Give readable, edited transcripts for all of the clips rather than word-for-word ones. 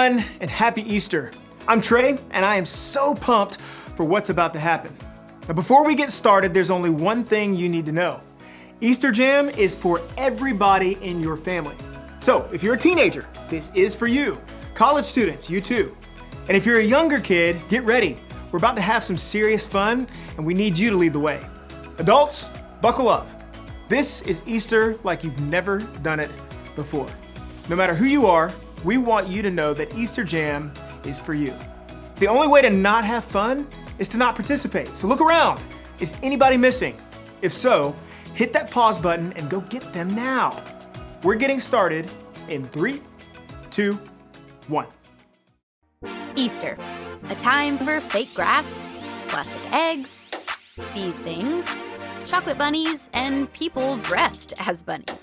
everyone, and happy Easter. I'm Trey, and I am so pumped for what's about to happen. Now, before we get started, there's only one thing you need to know. Easter Jam is for everybody in your family. So, if you're a teenager, this is for you. College students, you too. And if you're a younger kid, get ready. We're about to have some serious fun, and we need you to lead the way. Adults, buckle up. This is Easter like you've never done it before. No matter who you are, we want you to know that Easter Jam is for you. The only way to not have fun is to not participate. So look around. Is anybody missing? If so, hit that pause button and go get them now. We're getting started in 3, 2, 1. Easter, a time for fake grass, plastic eggs, these things, chocolate bunnies, and people dressed as bunnies.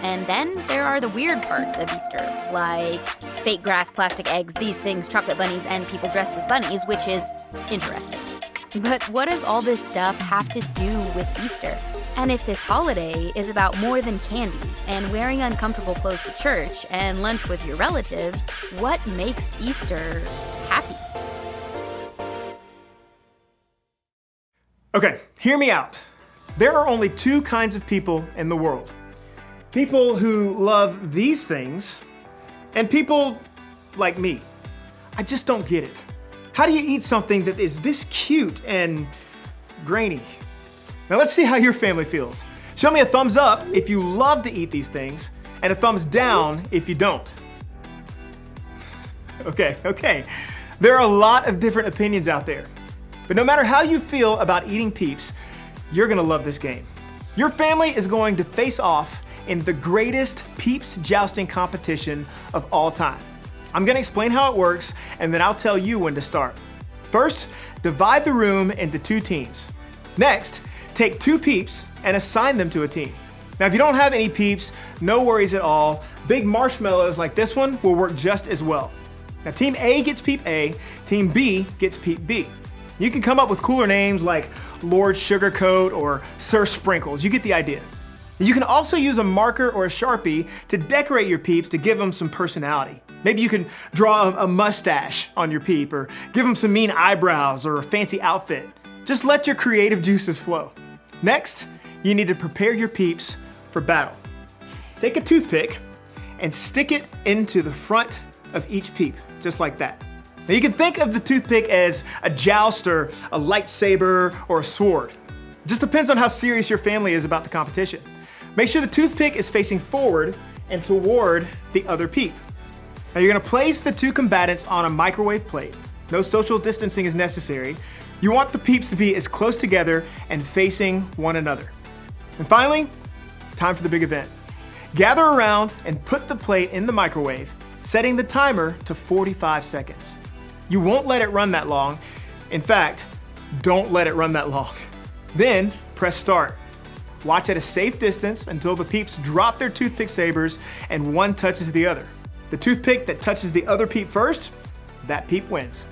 And then there are the weird parts of Easter, like fake grass, plastic eggs, these things, chocolate bunnies, and people dressed as bunnies, which is interesting. But what does all this stuff have to do with Easter? And if this holiday is about more than candy and wearing uncomfortable clothes to church and lunch with your relatives, what makes Easter happy? Okay, hear me out. There are only two kinds of people in the world. People who love these things, and people like me. I just don't get it. How do you eat something that is this cute and grainy? Now let's see how your family feels. Show me a thumbs up if you love to eat these things, and a thumbs down if you don't. Okay. There are a lot of different opinions out there. But no matter how you feel about eating Peeps, you're gonna love this game. Your family is going to face off in the greatest Peeps jousting competition of all time. I'm gonna explain how it works, and then I'll tell you when to start. First, divide the room into 2 teams. Next, take 2 Peeps and assign them to a team. Now, if you don't have any Peeps, no worries at all. Big marshmallows like this one will work just as well. Now, Team A gets Peep A, Team B gets Peep B. You can come up with cooler names like Lord Sugarcoat or Sir Sprinkles. You get the idea. You can also use a marker or a Sharpie to decorate your Peeps to give them some personality. Maybe you can draw a mustache on your Peep or give them some mean eyebrows or a fancy outfit. Just let your creative juices flow. Next, you need to prepare your Peeps for battle. Take a toothpick and stick it into the front of each Peep, just like that. Now you can think of the toothpick as a joust or a lightsaber or a sword. It just depends on how serious your family is about the competition. Make sure the toothpick is facing forward and toward the other Peep. Now you're gonna place the 2 combatants on a microwave plate. No social distancing is necessary. You want the Peeps to be as close together and facing one another. And finally, time for the big event. Gather around and put the plate in the microwave, setting the timer to 45 seconds. You won't let it run that long. In fact, don't let it run that long. Then press start. Watch at a safe distance until the Peeps drop their toothpick sabers and one touches the other. The toothpick that touches the other Peep first, that Peep wins.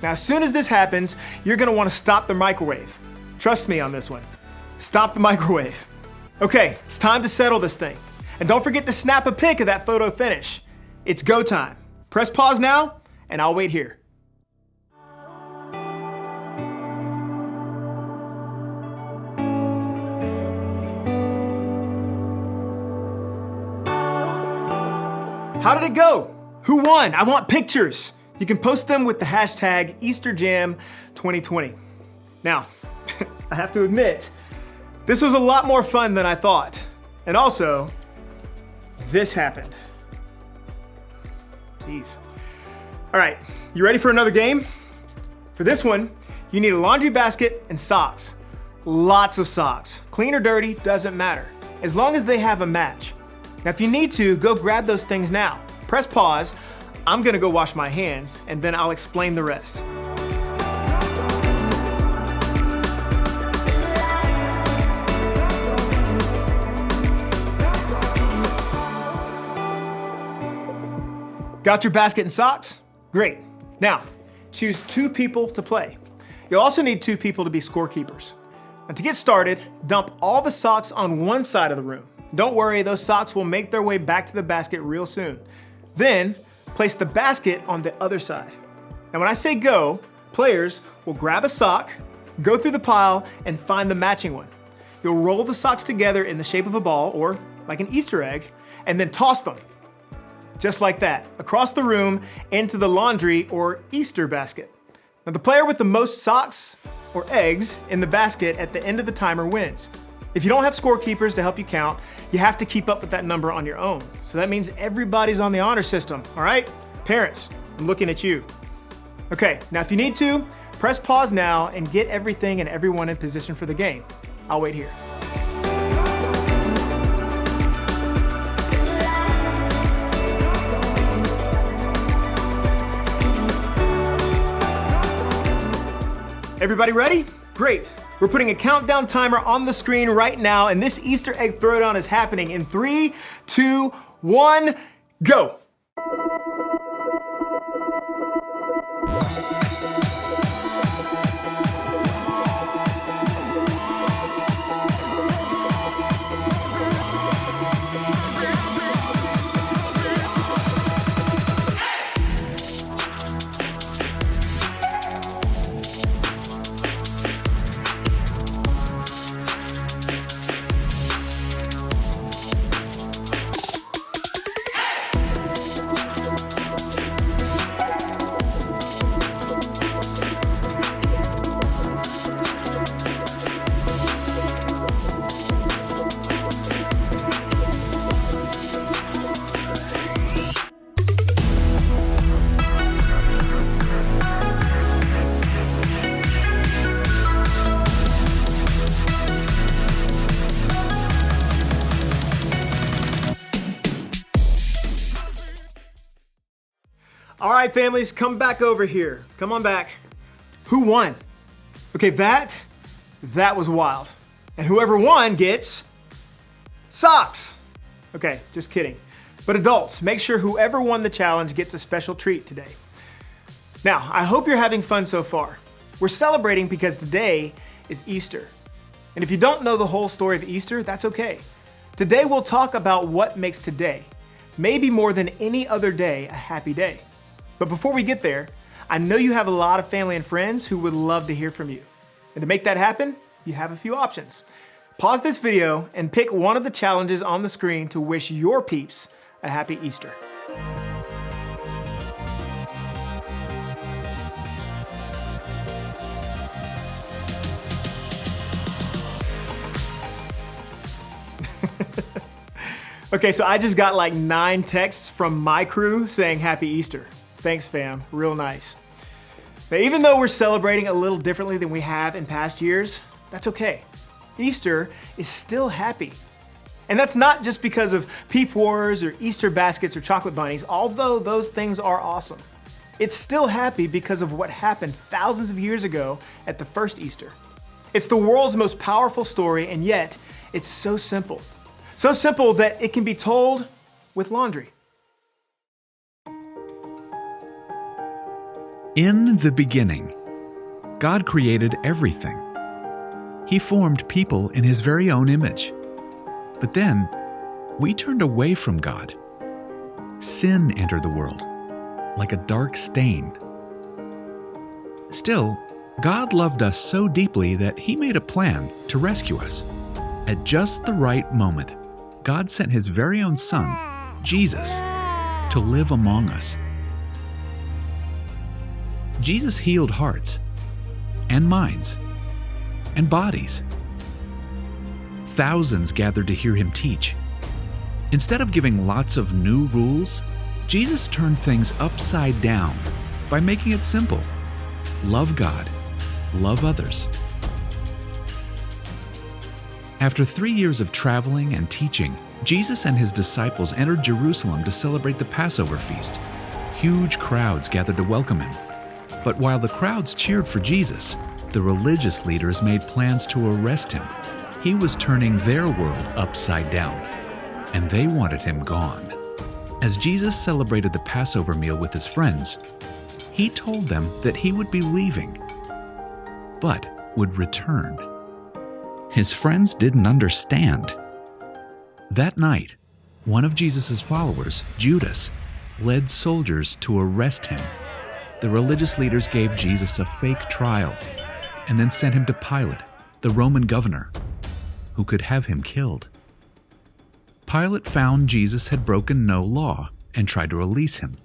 Now, as soon as this happens, you're gonna wanna stop the microwave. Trust me on this one. Stop the microwave. Okay, it's time to settle this thing. And don't forget to snap a pic of that photo finish. It's go time. Press pause now, and I'll wait here. How did it go? Who won? I want pictures. You can post them with the hashtag EasterJam2020. Now, I have to admit, this was a lot more fun than I thought. And also, this happened. Jeez. All right, you ready for another game? For this one, you need a laundry basket and socks. Lots of socks. Clean or dirty, doesn't matter, as long as they have a match. Now, if you need to, go grab those things now. Press pause. I'm gonna go wash my hands, and then I'll explain the rest. Got your basket and socks? Great. Now, choose 2 people to play. You'll also need 2 people to be scorekeepers. And to get started, dump all the socks on one side of the room. Don't worry, those socks will make their way back to the basket real soon. Then, place the basket on the other side. Now when I say go, players will grab a sock, go through the pile, and find the matching one. You'll roll the socks together in the shape of a ball, or like an Easter egg, and then toss them. Just like that, across the room into the laundry or Easter basket. Now the player with the most socks or eggs in the basket at the end of the timer wins. If you don't have scorekeepers to help you count, you have to keep up with that number on your own. So that means everybody's on the honor system, all right? Parents, I'm looking at you. Okay, now if you need to, press pause now and get everything and everyone in position for the game. I'll wait here. Everybody ready? Great. We're putting a countdown timer on the screen right now, and this Easter egg throwdown is happening in 3, 2, 1, go! All right, families, come back over here. Come on back. Who won? Okay, that was wild. And whoever won gets socks. Okay, just kidding. But adults, make sure whoever won the challenge gets a special treat today. Now, I hope you're having fun so far. We're celebrating because today is Easter. And if you don't know the whole story of Easter, that's okay. Today we'll talk about what makes today, maybe more than any other day, a happy day. But before we get there, I know you have a lot of family and friends who would love to hear from you. And to make that happen, you have a few options. Pause this video and pick one of the challenges on the screen to wish your peeps a happy Easter. Okay, so I just got like 9 texts from my crew saying happy Easter. Thanks, fam. Real nice. Now, even though we're celebrating a little differently than we have in past years, that's okay. Easter is still happy. And that's not just because of peep wars or Easter baskets or chocolate bunnies, although those things are awesome. It's still happy because of what happened thousands of years ago at the first Easter. It's the world's most powerful story, and yet it's so simple. So simple that it can be told with laundry. In the beginning, God created everything. He formed people in His very own image. But then, we turned away from God. Sin entered the world, like a dark stain. Still, God loved us so deeply that He made a plan to rescue us. At just the right moment, God sent His very own Son, Jesus, to live among us. Jesus healed hearts, and minds, and bodies. Thousands gathered to hear Him teach. Instead of giving lots of new rules, Jesus turned things upside down by making it simple. Love God, love others. After 3 years of traveling and teaching, Jesus and His disciples entered Jerusalem to celebrate the Passover feast. Huge crowds gathered to welcome Him. But while the crowds cheered for Jesus, the religious leaders made plans to arrest Him. He was turning their world upside down, and they wanted Him gone. As Jesus celebrated the Passover meal with His friends, He told them that He would be leaving, but would return. His friends didn't understand. That night, one of Jesus' followers, Judas, led soldiers to arrest him. The religious leaders gave Jesus a fake trial and then sent him to Pilate, the Roman governor, who could have him killed. Pilate found Jesus had broken no law and tried to release him.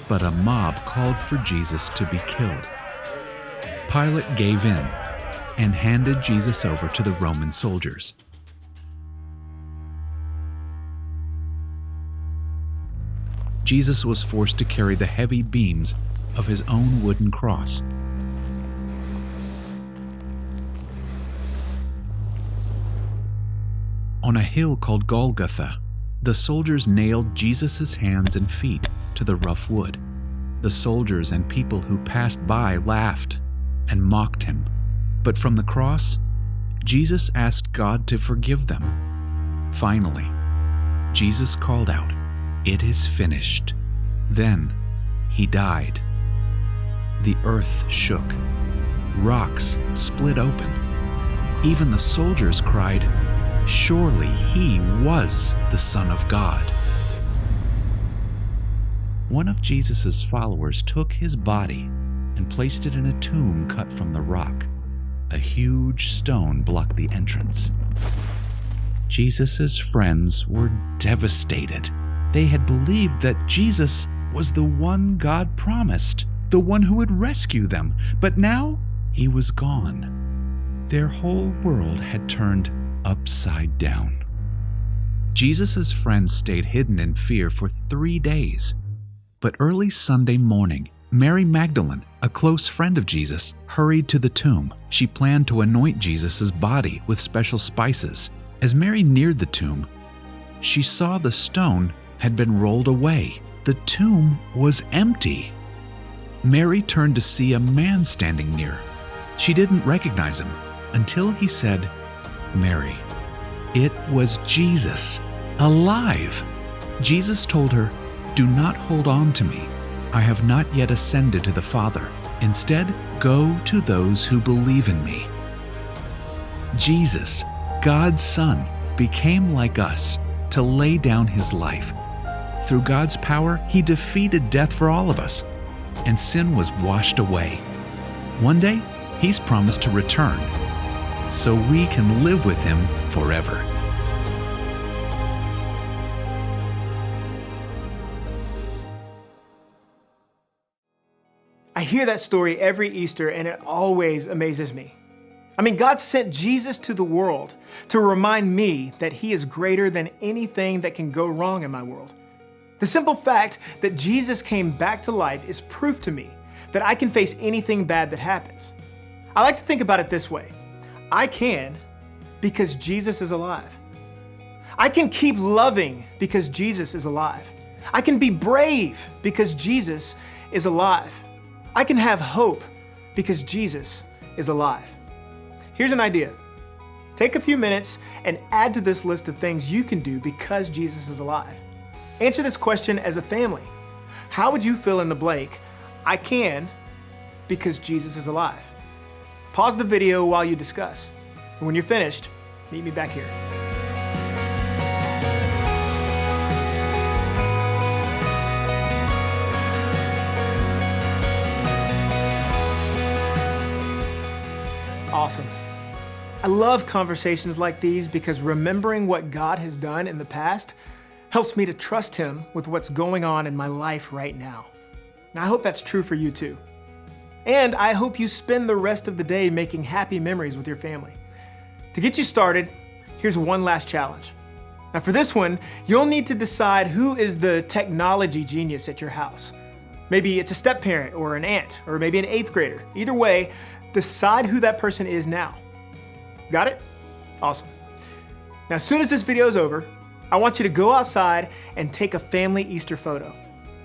But a mob called for Jesus to be killed. Pilate gave in and handed Jesus over to the Roman soldiers. Jesus was forced to carry the heavy beams of his own wooden cross. On a hill called Golgotha, the soldiers nailed Jesus' hands and feet to the rough wood. The soldiers and people who passed by laughed and mocked him. But from the cross, Jesus asked God to forgive them. Finally, Jesus called out, "It is finished." Then he died. The earth shook. Rocks split open. Even the soldiers cried, "Surely he was the Son of God." One of Jesus' followers took his body and placed it in a tomb cut from the rock. A huge stone blocked the entrance. Jesus' friends were devastated. They had believed that Jesus was the one God promised, the one who would rescue them, but now he was gone. Their whole world had turned upside down. Jesus' friends stayed hidden in fear for 3 days. But early Sunday morning, Mary Magdalene, a close friend of Jesus, hurried to the tomb. She planned to anoint Jesus' body with special spices. As Mary neared the tomb, she saw the stone had been rolled away. The tomb was empty. Mary turned to see a man standing near. She didn't recognize him until he said, "Mary." It was Jesus, alive. Jesus told her, "Do not hold on to me. I have not yet ascended to the Father. Instead, go to those who believe in me." Jesus, God's Son, became like us to lay down his life. Through God's power, he defeated death for all of us, and sin was washed away. One day, he's promised to return, so we can live with him forever. I hear that story every Easter and it always amazes me. I mean, God sent Jesus to the world to remind me that he is greater than anything that can go wrong in my world. The simple fact that Jesus came back to life is proof to me that I can face anything bad that happens. I like to think about it this way. I can because Jesus is alive. I can keep loving because Jesus is alive. I can be brave because Jesus is alive. I can have hope because Jesus is alive. Here's an idea. Take a few minutes and add to this list of things you can do because Jesus is alive. Answer this question as a family. How would you fill in the blank? I can because Jesus is alive. Pause the video while you discuss. And when you're finished, meet me back here. Awesome. I love conversations like these because remembering what God has done in the past helps me to trust him with what's going on in my life right now. I hope that's true for you too. And I hope you spend the rest of the day making happy memories with your family. To get you started, here's one last challenge. Now for this one, you'll need to decide who is the technology genius at your house. Maybe it's a step-parent or an aunt, or maybe an 8th grader. Either way, decide who that person is now. Got it? Awesome. Now, as soon as this video is over, I want you to go outside and take a family Easter photo.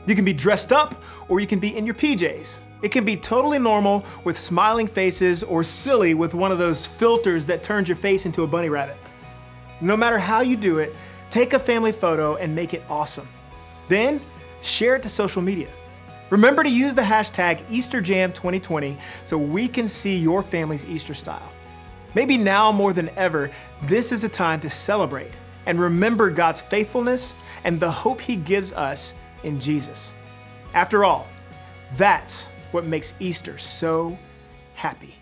You can be dressed up or you can be in your PJs. It can be totally normal with smiling faces or silly with one of those filters that turns your face into a bunny rabbit. No matter how you do it, take a family photo and make it awesome. Then share it to social media. Remember to use the hashtag EasterJam2020 so we can see your family's Easter style. Maybe now more than ever, this is a time to celebrate and remember God's faithfulness and the hope he gives us in Jesus. After all, that's what makes Easter so happy.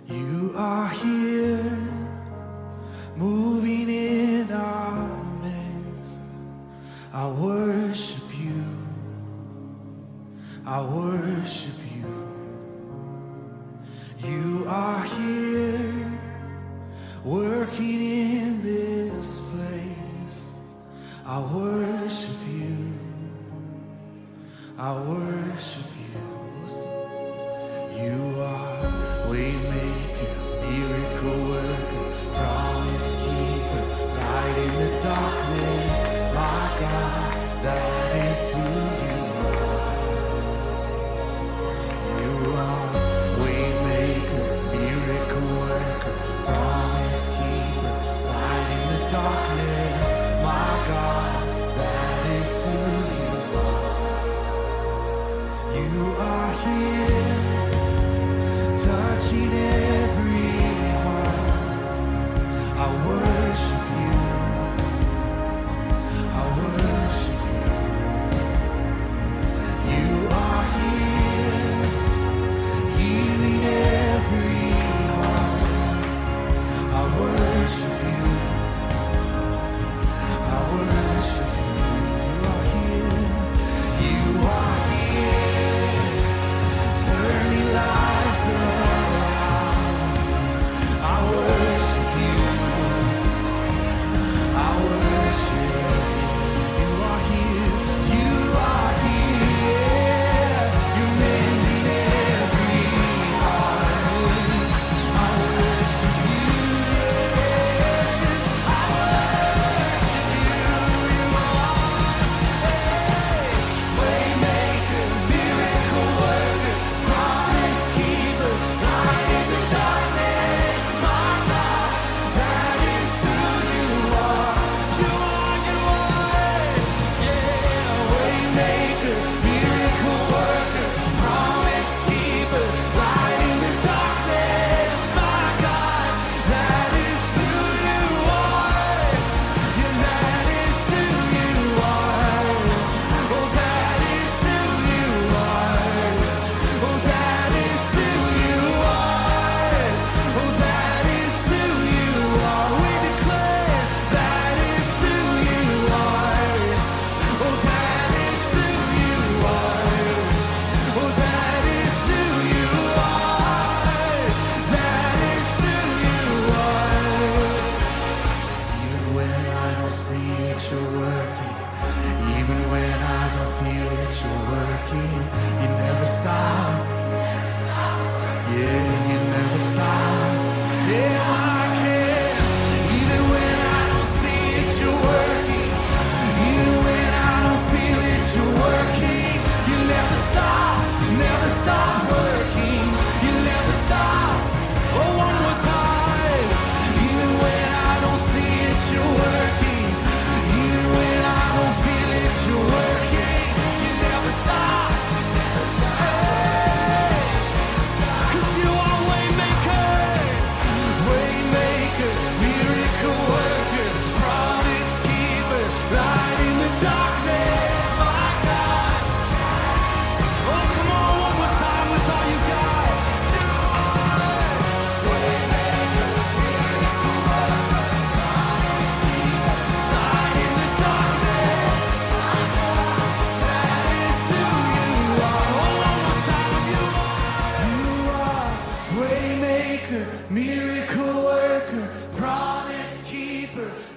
You are here, moving in our midst. I worship you, I worship you. You are here, working in this place. I worship you, I worship you. You are waymaker, miracle worker, promise keeper, light in the darkness. My God, that is who you are. You are waymaker, miracle worker, promise keeper, light in the darkness. My God, that is who you are. You are here, touching every heart. I worship you, I worship you. You are here, healing every heart. I worship you, I worship you. You are here, turning lives around.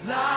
light